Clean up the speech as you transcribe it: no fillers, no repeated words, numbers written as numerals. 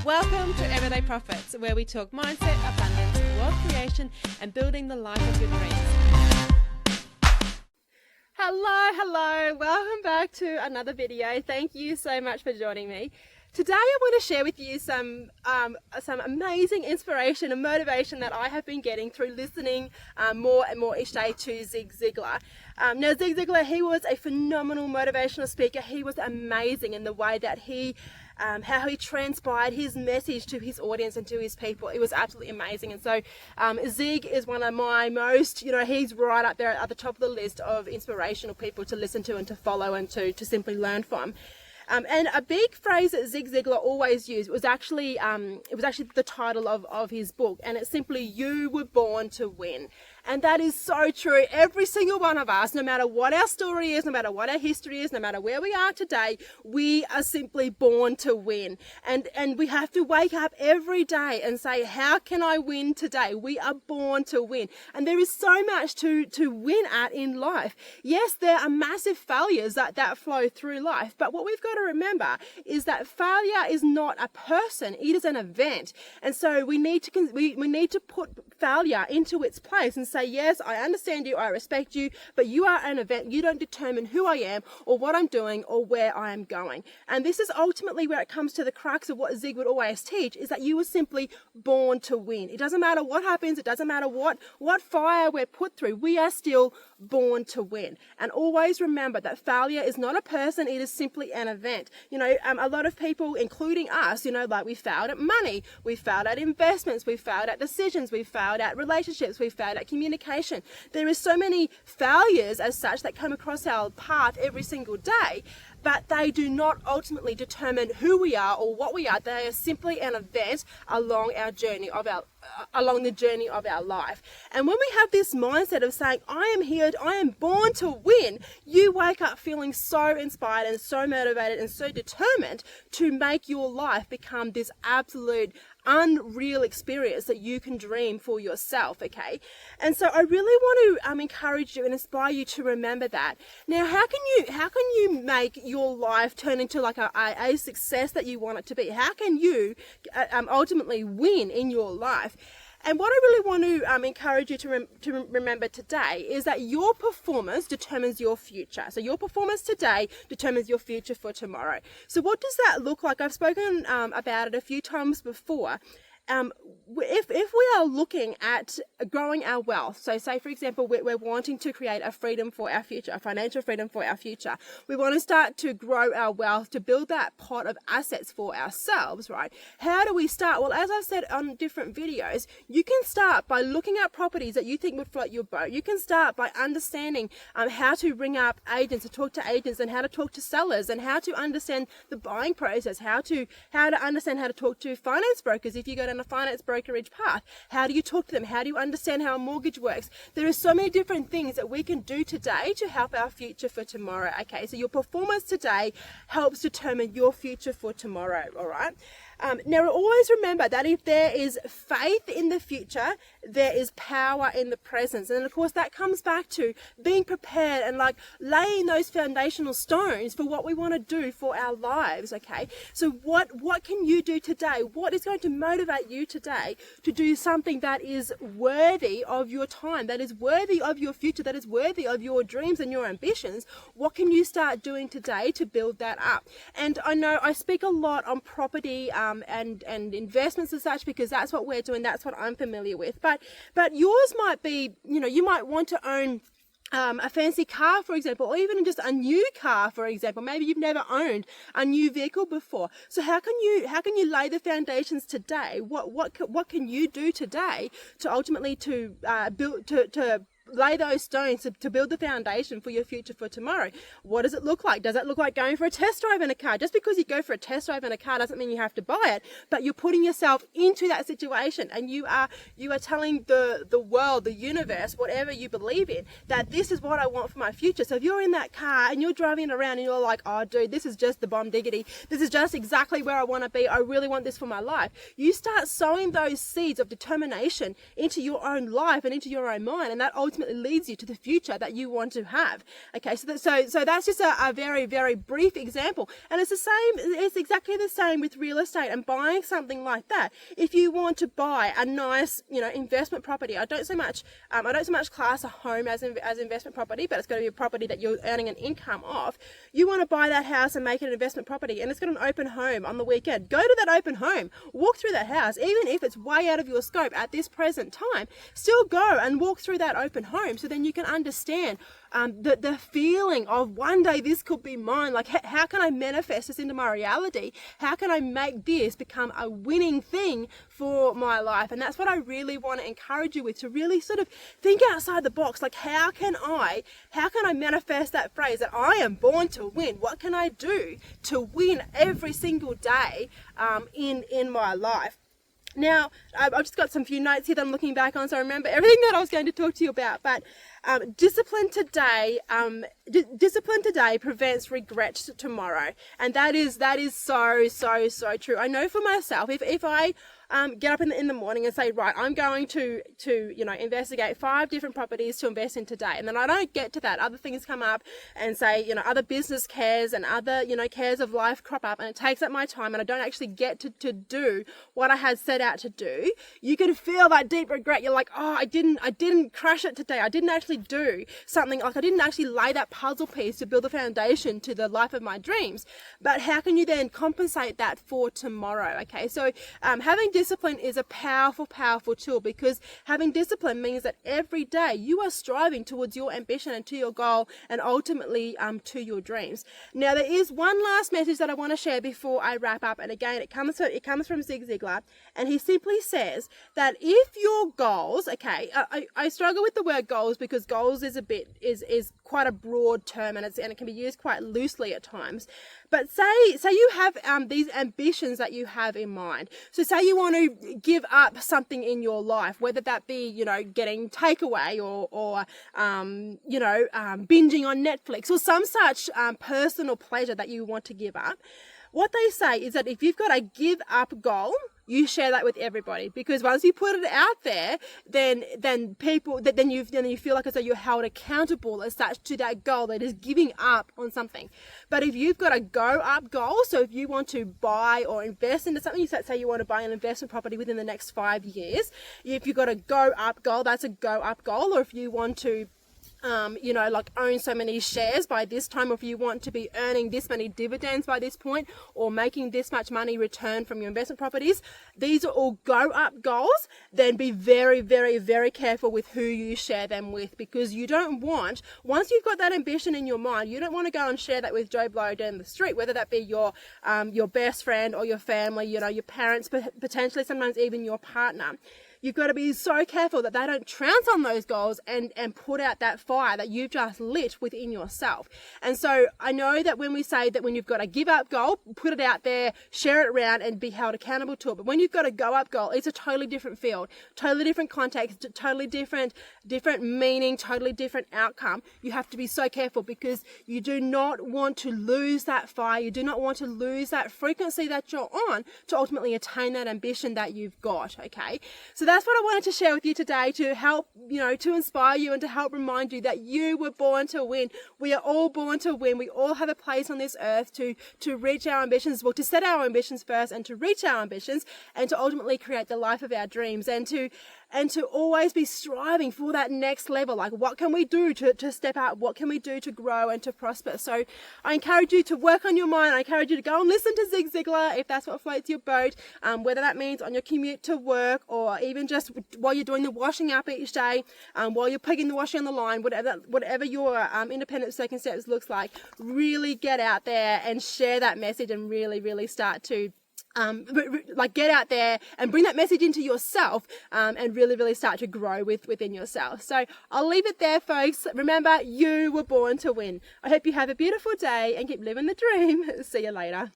Welcome to Everyday Profits, where we talk mindset, abundance, wealth creation, and building the life of your dreams. Hello. Welcome back to another video. Thank you so much for joining me. Today I want to share with you some amazing inspiration and motivation that I have been getting through listening more and more each day to Zig Ziglar. Now Zig Ziglar, he was a phenomenal motivational speaker. He was amazing in the way that how he transpired his message to his audience and to his people. It was absolutely amazing. And so Zig is one of my most, he's right up there at the top of the list of inspirational people to listen to and to follow and to simply learn from. And a big phrase that Zig Ziglar always used was actually the title of his book, and it's simply, "You were born to win." And that is so true. Every single one of us, no matter what our story is, no matter what our history is, no matter where we are today, we are simply born to win. And we have to wake up every day and say, how can I win today? We are born to win. And there is so much to win at in life. Yes, there are massive failures that flow through life. But what we've got to remember is that failure is not a person. It is an event. And so we need to put failure into its place and say, yes, I understand you, I respect you, but you are an event. You don't determine who I am or what I'm doing or where I am going. And this is ultimately where it comes to the crux of what Zig would always teach, is that you were simply born to win. It doesn't matter what happens. It doesn't matter what fire we're put through. We are still born to win. And always remember that failure is not a person. It is simply an event. A lot of people, including us, like we failed at money, we failed at investments, we failed at decisions, we failed at relationships, we failed at communication. There is so many failures as such that come across our path every single day, but they do not ultimately determine who we are or what we are. They are simply an event along the journey of our life. And when we have this mindset of saying, I am here, I am born to win, you wake up feeling so inspired and so motivated and so determined to make your life become this absolute unreal experience that you can dream for yourself, okay? And so I really want to encourage you and inspire you to remember that. Now, how can you make your life turn into like a success that you want it to be? How can you ultimately win in your life? And what I really want to encourage you to remember today is that your performance determines your future. So your performance today determines your future for tomorrow. So what does that look like? I've spoken about it a few times before. If we are looking at growing our wealth, so say for example we're wanting to create a freedom for our future, a financial freedom for our future, we want to start to grow our wealth, to build that pot of assets for ourselves, right? How do we start? Well, as I've said on different videos, you can start by looking at properties that you think would float your boat. You can start by understanding how to ring up agents, to talk to agents, and how to talk to sellers, and how to understand the buying process, how to understand how to talk to finance brokers if you go down a finance brokerage path. How do you talk to them? How do you understand how a mortgage works? There are so many different things that we can do today to help our future for tomorrow. Okay, so your performance today helps determine your future for tomorrow. All right. Now, always remember that if there is faith in the future, there is power in the present. And of course, that comes back to being prepared and like laying those foundational stones for what we want to do for our lives. Okay. So what can you do today? What is going to motivate you today to do something that is worthy of your time, that is worthy of your future, that is worthy of your dreams and your ambitions? What can you start doing today to build that up? And I know I speak a lot on property and investments and such, because that's what we're doing, that's what I'm familiar with. But yours might be, you might want to own a fancy car, for example, or even just a new car, for example. Maybe you've never owned a new vehicle before. So how can you lay the foundations today? What can you do today to ultimately lay those stones to build the foundation for your future for tomorrow? What does it look like? Does it look like going for a test drive in a car? Just because you go for a test drive in a car doesn't mean you have to buy it, but you're putting yourself into that situation, and you are telling the world, the universe, whatever you believe in, that this is what I want for my future. So if you're in that car and you're driving around and you're like, oh dude, this is just the bomb diggity, this is just exactly where I want to be, I really want this for my life, you start sowing those seeds of determination into your own life and into your own mind, and that ultimately ultimately leads you to the future that you want to have. Okay, so that's just a very, very brief example. And it's exactly the same with real estate and buying something like that. If you want to buy a nice, investment property, I don't so much class a home as investment property, but it's got to be a property that you're earning an income off. You want to buy that house and make it an investment property, and it's got an open home on the weekend. Go to that open home, walk through that house, even if it's way out of your scope at this present time, still go and walk through that open home, so then you can understand the feeling of one day this could be mine. Like, how can I manifest this into my reality? How can I make this become a winning thing for my life? And that's what I really want to encourage you with, to really sort of think outside the box. Like, how can I manifest that phrase that I am born to win? What can I do to win every single day in my life? Now, I've just got some few notes here that I'm looking back on, so I remember everything that I was going to talk to you about. But discipline today prevents regret tomorrow, and that is so true. I know for myself, if I get up in the morning and say, right, I'm going to investigate 5 different properties to invest in today, and then I don't get to that, other things come up and say, other business cares and other, cares of life crop up, and it takes up my time, and I don't actually get to do what I had set out to do. You can feel that deep regret. You're like, oh, I didn't crush it today. I didn't actually do something, like I didn't actually lay that puzzle piece to build the foundation to the life of my dreams. But how can you then compensate that for tomorrow? Okay, so having discipline is a powerful tool, because having discipline means that every day you are striving towards your ambition and to your goal, and ultimately to your dreams. Now, there is one last message that I want to share before I wrap up, and again, it comes from Zig Ziglar, and he simply says that if your goals, okay, I struggle with the word goals, because goals is quite a broad term, and it can be used quite loosely at times. But say you have these ambitions that you have in mind. So say you want to give up something in your life, whether that be, getting takeaway or binging on Netflix or some such personal pleasure that you want to give up. What they say is that if you've got a give up goal, you share that with everybody, because once you put it out there, then you feel like as though you're held accountable as such to that goal that is giving up on something. But if you've got a go up goal, so if you want to buy or invest into something, you say you want to buy an investment property within the next 5 years, if you've got a go up goal, that's a go up goal. Or if you want to own so many shares by this time, or if you want to be earning this many dividends by this point, or making this much money return from your investment properties, these are all go up goals. Then be very, very, very careful with who you share them with, because you don't want, once you've got that ambition in your mind, you don't want to go and share that with Joe Blow down the street, whether that be your best friend or your family, your parents, potentially sometimes even your partner. You've got to be so careful that they don't trounce on those goals and put out that fire that you've just lit within yourself. And so I know that when we say that when you've got a give up goal, put it out there, share it around and be held accountable to it. But when you've got a go up goal, it's a totally different field, totally different context, totally different meaning, totally different outcome. You have to be so careful, because you do not want to lose that fire. You do not want to lose that frequency that you're on to ultimately attain that ambition that you've got. Okay. So that's what I wanted to share with you today, to help, to inspire you and to help remind you that you were born to win. We are all born to win. We all have a place on this earth to reach our ambitions, well, to set our ambitions first and to reach our ambitions, and to ultimately create the life of our dreams, and to always be striving for that next level. Like, what can we do to step up? What can we do to grow and to prosper? So I encourage you to work on your mind. I encourage you to go and listen to Zig Ziglar if that's what floats your boat, whether that means on your commute to work, or even just while you're doing the washing up each day, while you're putting the washing on the line, whatever your independent circumstance looks like. Really get out there and share that message, and really, really start to get out there and bring that message into yourself, and really, really start to grow within yourself. So I'll leave it there, folks. Remember, you were born to win. I hope you have a beautiful day and keep living the dream. See you later.